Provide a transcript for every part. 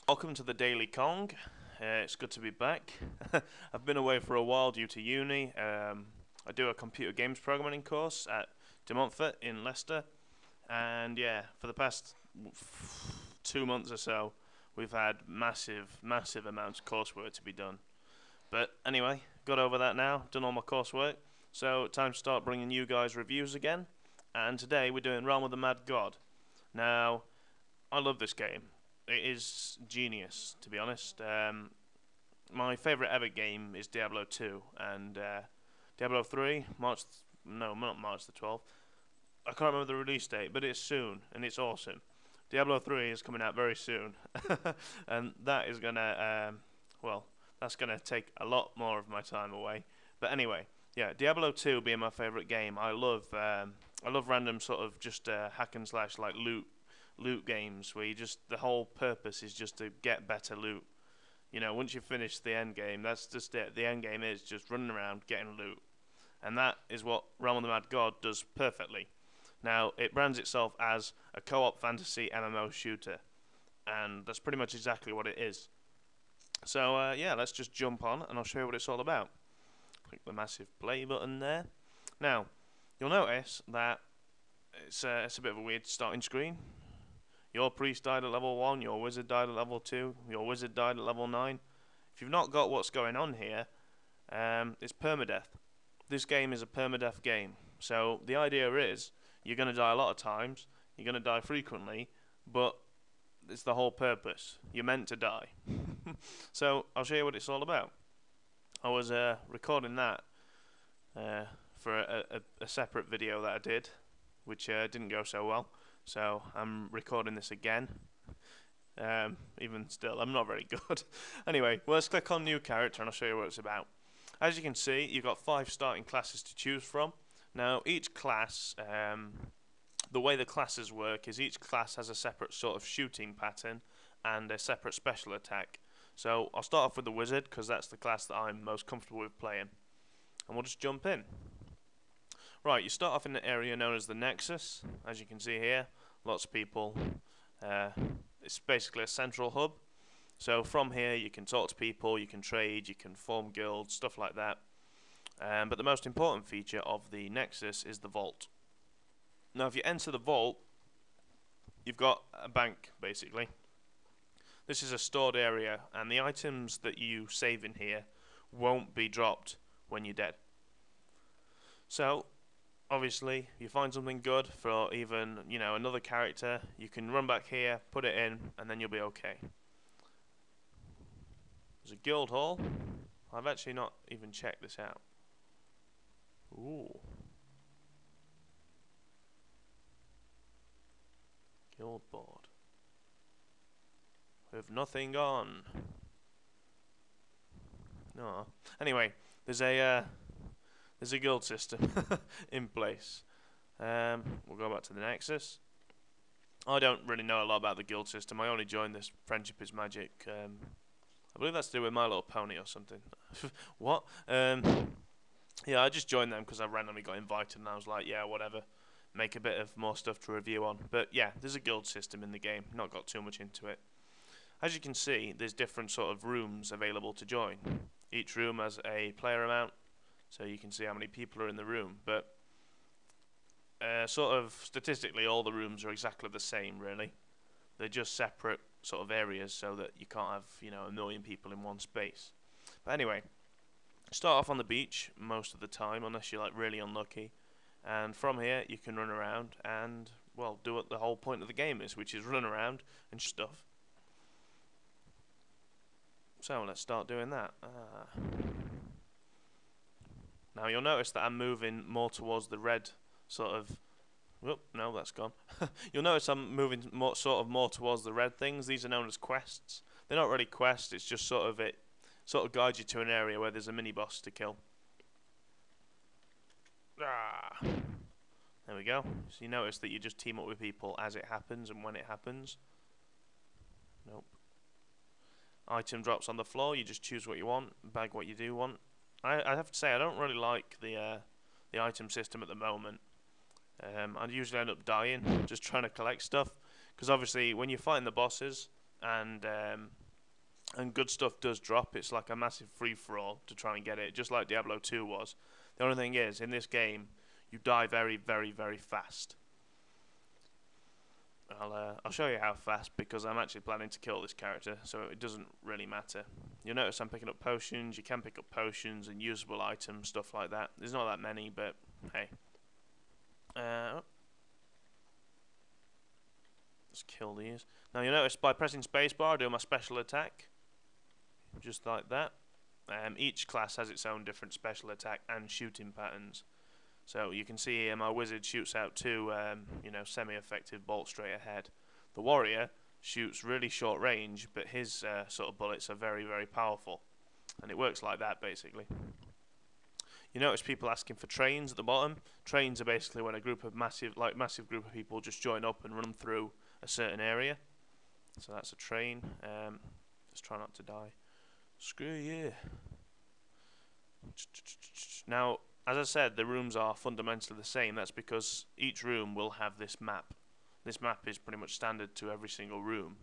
Welcome to the Daily Kong. It's good to be back. I've been away for a while due to uni. I do a computer games programming course at De Montfort in Leicester, and yeah, for the past 2 months or so, we've had massive amounts of coursework to be done. But anyway, got over that now, done all my coursework, so time to start bringing you guys reviews again. And today we're doing Realm of the Mad God. Now, I love this game. It is genius, to be honest. My favourite ever game is Diablo 2 and Diablo 3. No, not March the 12th. I can't remember the release date, but it's soon and it's awesome. Diablo 3 is coming out very soon, and that is that's gonna take a lot more of my time away. But anyway, yeah, Diablo 2 being my favourite game. I love random sort of just hack and slash like loot games where the whole purpose is just to get better loot. You know, once you finish the end game, that's just it. The end game is just running around getting loot, and that is what Realm of the Mad God does perfectly. Now, it brands itself as a co-op fantasy MMO shooter, and that's pretty much exactly what it is. So yeah, let's just jump on, and I'll show you what it's all about. Click the massive play button there. Now, you'll notice that it's a bit of a weird starting screen. Your priest died at level 1, your wizard died at level 2, your wizard died at level 9. If you've not got what's going on here, it's permadeath. This game is a permadeath game. So the idea is, you're going to die a lot of times, you're going to die frequently, but it's the whole purpose. You're meant to die. So I'll show you what it's all about. I was recording that for a separate video that I did, which didn't go so well. So I'm recording this again. Even still, I'm not very good. Anyway, well, let's click on new character and I'll show you what it's about. As you can see, you've got 5 starting classes to choose from. Now, each class, the way the classes work is each class has a separate sort of shooting pattern and a separate special attack. So I'll start off with the wizard because that's the class that I'm most comfortable with playing. And we'll just jump in. Right, you start off in the area known as the Nexus. As you can see here, lots of people. It's basically a central hub. So from here you can talk to people, you can trade, you can form guilds, stuff like that. But the most important feature of the Nexus is the vault. Now if you enter the vault, you've got a bank basically. This is a stored area and the items that you save in here won't be dropped when you're dead. So obviously, if you find something good for even, another character, you can run back here, put it in, and then you'll be okay. There's a guild hall. I've actually not even checked this out. Ooh. Guild board. With nothing on. No. Anyway, there's a guild system in place. We'll go back to the Nexus. I don't really know a lot about the guild system. I only joined this Friendship is Magic. I believe that's to do with My Little Pony or something. What? Yeah, I just joined them because I randomly got invited and I was like, yeah, whatever. Make a bit of more stuff to review on. But yeah, there's a guild system in the game. Not got too much into it. As you can see, there's different sort of rooms available to join. Each room has a player amount, so you can see how many people are in the room. But sort of statistically, all the rooms are exactly the same, really. They're just separate sort of areas so that you can't have, a million people in one space. But anyway, start off on the beach most of the time, unless you're like really unlucky. And from here, you can run around and, well, do what the whole point of the game is, which is run around and stuff. So let's start doing that. Now you'll notice that I'm moving more towards the red sort of. Whoop, no, that's gone. You'll notice I'm moving more towards the red things. These are known as quests. They're not really quests. It's just it sort of guides you to an area where there's a mini boss to kill. There we go. So you notice that you just team up with people as it happens and when it happens. Nope. Item drops on the floor. You just choose what you want, bag what you do want. I have to say I don't really like the item system at the moment. I usually end up dying just trying to collect stuff because obviously when you're fighting the bosses and good stuff does drop. It's like a massive free-for-all to try and get it, just like Diablo 2 was. The only thing is, in this game, you die very, very, very fast. I'll show you how fast, because I'm actually planning to kill this character, so it doesn't really matter. You'll notice I'm picking up potions. You can pick up potions and usable items, stuff like that. There's not that many, but hey. Let's kill these. Now you'll notice by pressing spacebar I do my special attack. Just like that. Each class has its own different special attack and shooting patterns. So you can see here my wizard shoots out two, semi-effective bolts straight ahead. The warrior shoots really short range, but his sort of bullets are very, very powerful. And it works like that, basically. You notice people asking for trains at the bottom. Trains are basically when a massive group of people just join up and run through a certain area. So that's a train. Let's try not to die. Screw you. Now, as I said, the rooms are fundamentally the same. That's because each room will have this map. This map is pretty much standard to every single room.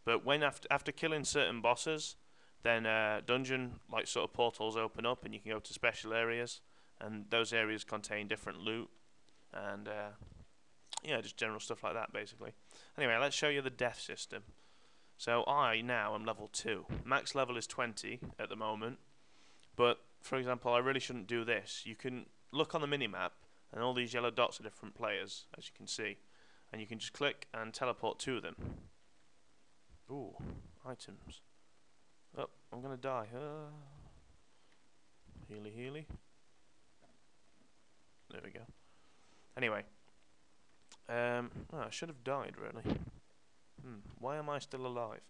But when after killing certain bosses, then dungeon sort of portals open up, and you can go to special areas, and those areas contain different loot, and just general stuff like that, basically. Anyway, let's show you the death system. So I now am level 2. Max level is 20 at the moment. But, for example, I really shouldn't do this. You can look on the minimap, and all these yellow dots are different players, as you can see. And you can just click and teleport to them. Ooh, items. Oh, I'm going to die. Healy, healy. There we go. Anyway. I should have died, really. Why am I still alive?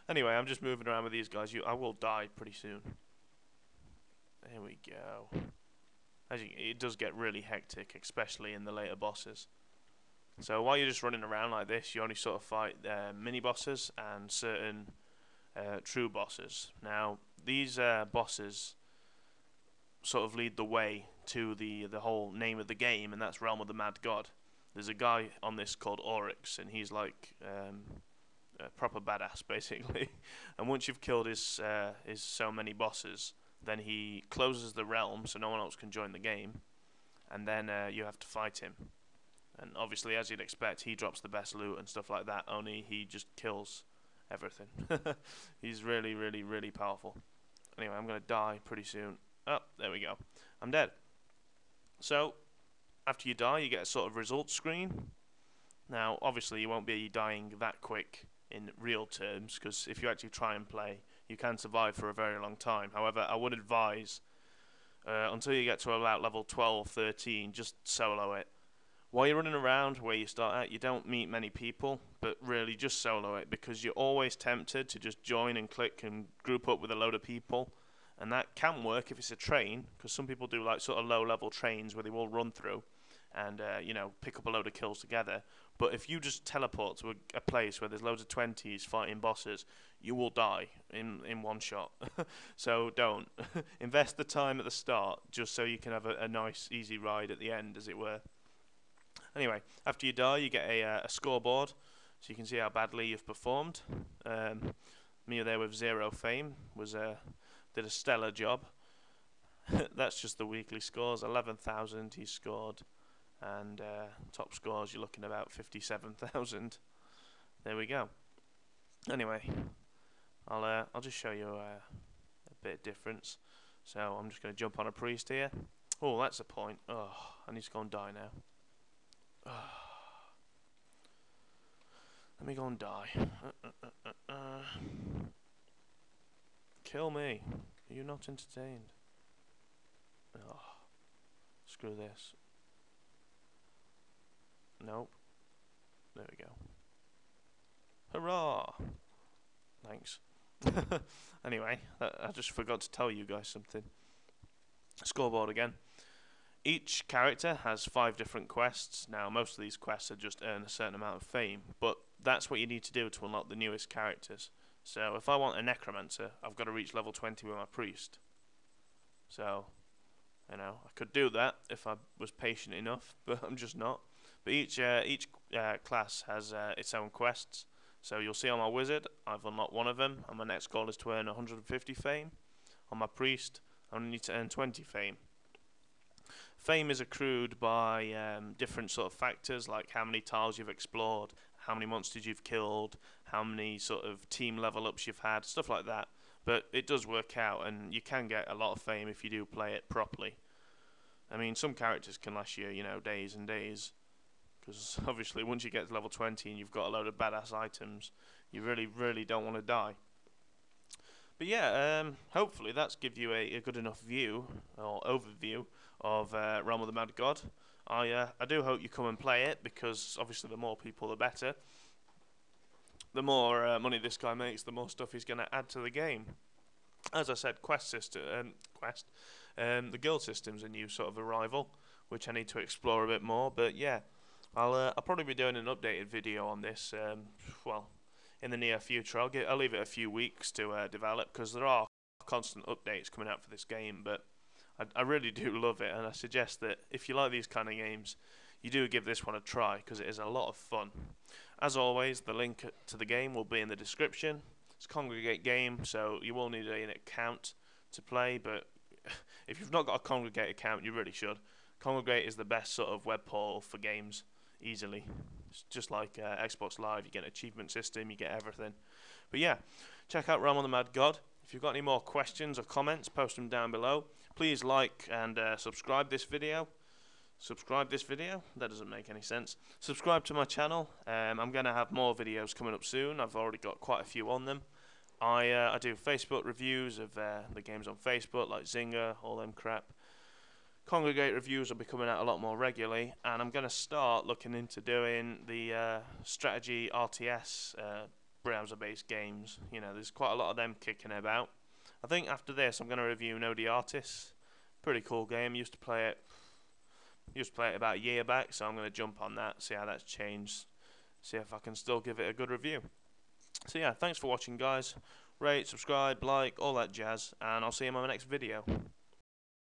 Anyway, I'm just moving around with these guys. I will die pretty soon. There we go. It does get really hectic, especially in the later bosses. So while you're just running around like this, you only sort of fight mini bosses and certain true bosses. Now, these bosses sort of lead the way to the whole name of the game, and that's Realm of the Mad God. There's a guy on this called Oryx, and he's like a proper badass, basically. And once you've killed his so many bosses, then he closes the realm so no one else can join the game, and then you have to fight him. And obviously, as you'd expect, he drops the best loot and stuff like that, only he just kills everything. He's really, really, really powerful. Anyway, I'm going to die pretty soon. Oh, there we go. I'm dead. So, after you die, you get a sort of results screen. Now, obviously, you won't be dying that quick in real terms, because if you actually try and play, you can survive for a very long time. However, I would advise, until you get to about level 12, 13, just solo it. While you're running around where you start at, you don't meet many people, but really just solo it, because you're always tempted to just join and click and group up with a load of people. And that can work if it's a train, because some people do like sort of low-level trains where they will run through and pick up a load of kills together. But if you just teleport to a place where there's loads of 20s fighting bosses, you will die in one shot. So don't. Invest the time at the start just so you can have a nice, easy ride at the end, as it were. Anyway, after you die, you get a scoreboard, so you can see how badly you've performed. Me there with 0 fame did a stellar job. That's just the weekly scores. 11,000 he scored, and top scores you're looking about 57,000. There we go. Anyway, I'll just show you a bit of difference. So I'm just going to jump on a priest here. Oh, that's a point. Oh, I need to go and die now. Let me go and die. Kill me. Are you not entertained? Oh, screw this. Nope. There we go. Hurrah! Thanks. Anyway, I just forgot to tell you guys something. Scoreboard again. Each character has 5 different quests. Now, most of these quests are just earn a certain amount of fame, but that's what you need to do to unlock the newest characters. So, if I want a necromancer, I've got to reach level 20 with my priest. So, I could do that if I was patient enough, but I'm just not. But each class has its own quests. So you'll see on my wizard, I've unlocked one of them, and my next goal is to earn 150 fame. On my priest, I only need to earn 20 fame. Fame is accrued by different sort of factors, like how many tiles you've explored, how many monsters you've killed, how many sort of team level ups you've had, stuff like that. But it does work out, and you can get a lot of fame if you do play it properly. I mean, some characters can last you, days and days. Because obviously, once you get to level 20 and you've got a load of badass items, you really, really don't want to die. But yeah, hopefully that's give you a good enough view or overview of Realm of the Mad God. I do hope you come and play it, because obviously the more people the better. The more money this guy makes, the more stuff he's going to add to the game. As I said, the guild system's a new sort of arrival, which I need to explore a bit more. But yeah, I'll probably be doing an updated video on this. Well, in the near future. I'll leave it a few weeks to develop, because there are constant updates coming out for this game. But I really do love it, and I suggest that if you like these kind of games, you do give this one a try, because it is a lot of fun. As always, the link to the game will be in the description. It's a Congregate game, so you will need an account to play, but if you've not got a Congregate account, you really should. Congregate is the best sort of web portal for games, easily. It's just like Xbox Live, you get an achievement system, you get everything. But yeah, check out Realm of the Mad God. If you've got any more questions or comments, post them down below. Please like and subscribe this video. That doesn't make any sense. Subscribe to my channel. I'm going to have more videos coming up soon. I've already got quite a few on them. I do Facebook reviews of the games on Facebook, like Zynga, all them crap. Congregate reviews will be coming out a lot more regularly, and I'm going to start looking into doing the strategy RTS browser-based games. There's quite a lot of them kicking about. I think after this, I'm going to review No The Artist. Pretty cool game. Used to play it about a year back, so I'm going to jump on that, see how that's changed, see if I can still give it a good review. So yeah, thanks for watching, guys. Rate, subscribe, like, all that jazz, and I'll see you in my next video.